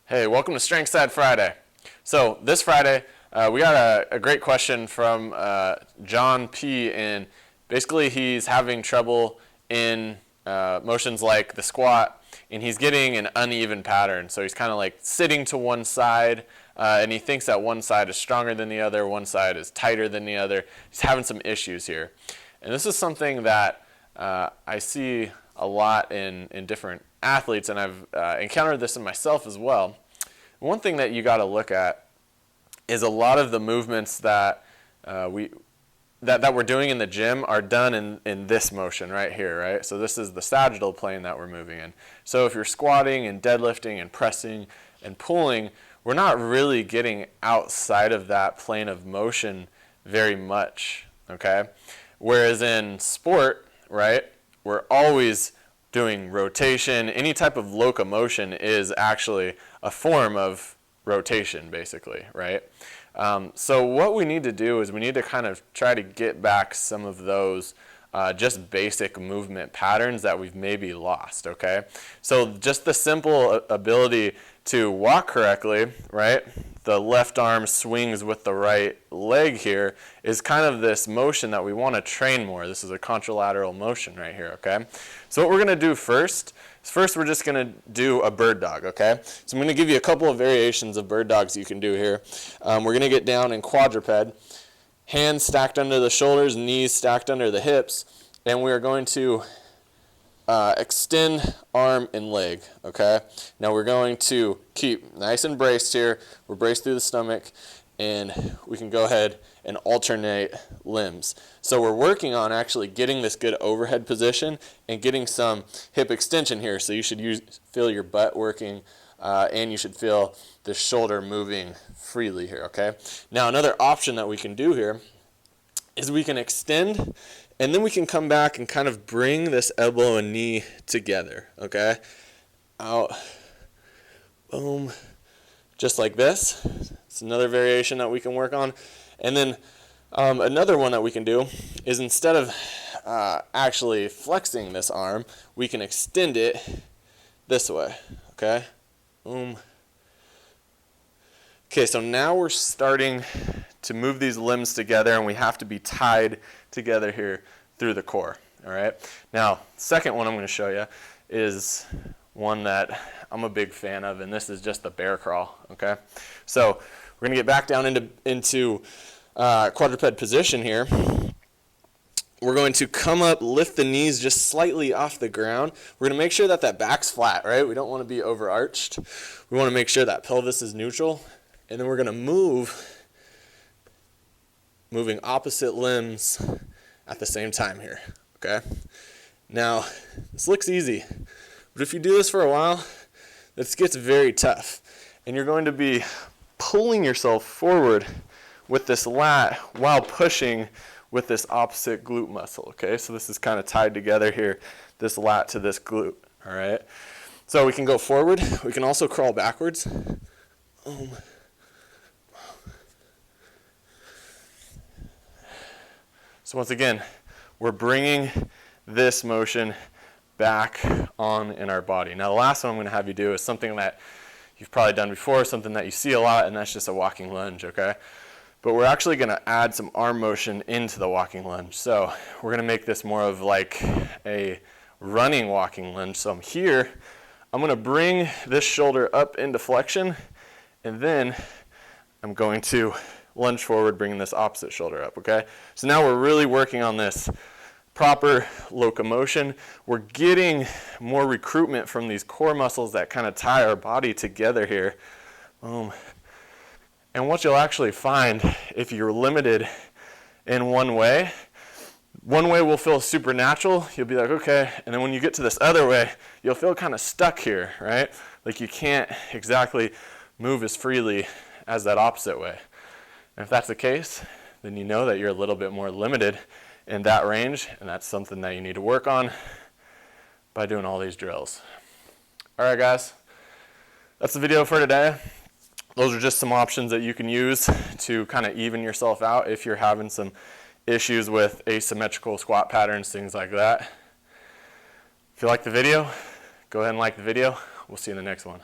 Hey, welcome to Strength Side Friday. So this Friday, we got a great question from John P. And basically he's having trouble in motions like the squat, and he's getting an uneven pattern. So he's kind of like sitting to one side, and he thinks that one side is stronger than the other, one side is tighter than the other. He's having some issues here. And this is something that I see a lot in different athletes, and I've encountered this in myself as well. One thing that you got to look at is a lot of the movements that we're doing in the gym are done in this motion right here, right? So this is the sagittal plane that we're moving in. So if you're squatting and deadlifting and pressing and pulling, we're not really getting outside of that plane of motion very much, okay? Whereas in sport, right, we're always doing rotation. Any type of locomotion is actually a form of rotation, basically, right? So what we need to do is we need to kind of try to get back some of those just basic movement patterns that we've maybe lost, okay? So just the simple ability to walk correctly, right? The left arm swings with the right leg here is kind of this motion that we want to train more. This is a contralateral motion right here, okay? So what we're going to do first we're just going to do a bird dog, okay? So I'm going to give you a couple of variations of bird dogs you can do here. We're going to get down in quadruped, hands stacked under the shoulders, knees stacked under the hips, and we are going to extend arm and leg, okay? Now we're going to keep nice and braced here. We're braced through the stomach, and we can go ahead and alternate limbs. So we're working on actually getting this good overhead position and getting some hip extension here. So you should feel your butt working, and you should feel the shoulder moving freely here, okay? Now another option that we can do here is we can extend, and then we can come back and kind of bring this elbow and knee together, okay? Out, boom, just like this. It's another variation that we can work on. And then another one that we can do is instead of actually flexing this arm, we can extend it this way, okay? Boom. Okay, so now we're starting to move these limbs together, and we have to be tied together here through the core, all right? Now, second one I'm going to show you is one that I'm a big fan of, and this is just the bear crawl, okay? So we're going to get back down into quadruped position here. We're going to come up, lift the knees just slightly off the ground. We're going to make sure that that back's flat, right? We don't want to be overarched. We want to make sure that pelvis is neutral. And then we're going to moving opposite limbs at the same time here, okay? Now, this looks easy, but if you do this for a while, this gets very tough. And you're going to be pulling yourself forward with this lat while pushing with this opposite glute muscle, okay? So this is kind of tied together here, this lat to this glute, all right? So we can go forward. We can also crawl backwards. So once again, we're bringing this motion back on in our body. Now the last one I'm going to have you do is something that you've probably done before, something that you see a lot, and that's just a walking lunge, okay? But we're actually going to add some arm motion into the walking lunge. So we're going to make this more of like a running walking lunge. So I'm here, I'm going to bring this shoulder up into flexion, and then I'm going to lunge forward, bringing this opposite shoulder up, okay? So now we're really working on this proper locomotion. We're getting more recruitment from these core muscles that kind of tie our body together here. And what you'll actually find if you're limited in one way will feel super natural. You'll be like, okay. And then when you get to this other way, you'll feel kind of stuck here, right? Like you can't exactly move as freely as that opposite way. And if that's the case, then you know that you're a little bit more limited in that range, and that's something that you need to work on by doing all these drills. All right, guys, that's the video for today. Those are just some options that you can use to kind of even yourself out if you're having some issues with asymmetrical squat patterns, things like that. If you like the video, go ahead and like the video. We'll see you in the next one.